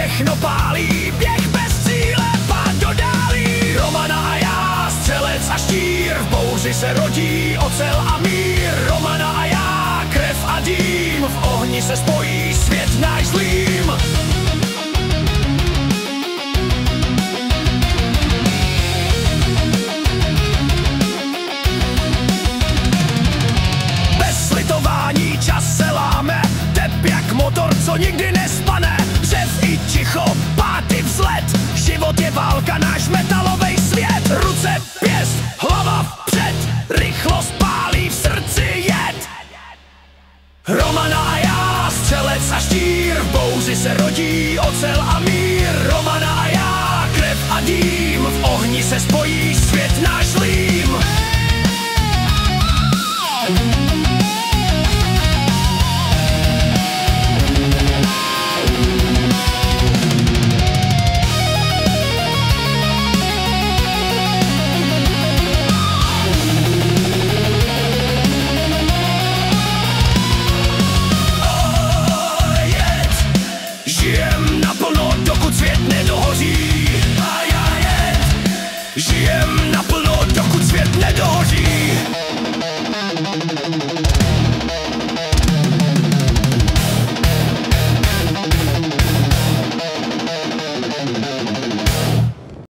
všechno pálí, běh bez cíle, pád do dálí. Romana a já, střelec a štír, v bouři se rodí ocel a mír. Romana a já, krev a dým, v ohni se spojí svět náš zlým. Bez slitování čas se láme, tep jak motor, co nikdy nespane. Řev i ticho, pátý vzlet, život je válka, náš metalový svět. Ruce, pěst, hlava vpřed, rychlost pálí, v srdci jed. Romana a já, střelec a štír, v bouři se rodí ocel a mír. Romana a já, krev a dým, v ohni se spojí svět náš zlým. Žijem naplno, dokud svět nedohoří. A já jet, žijem naplno.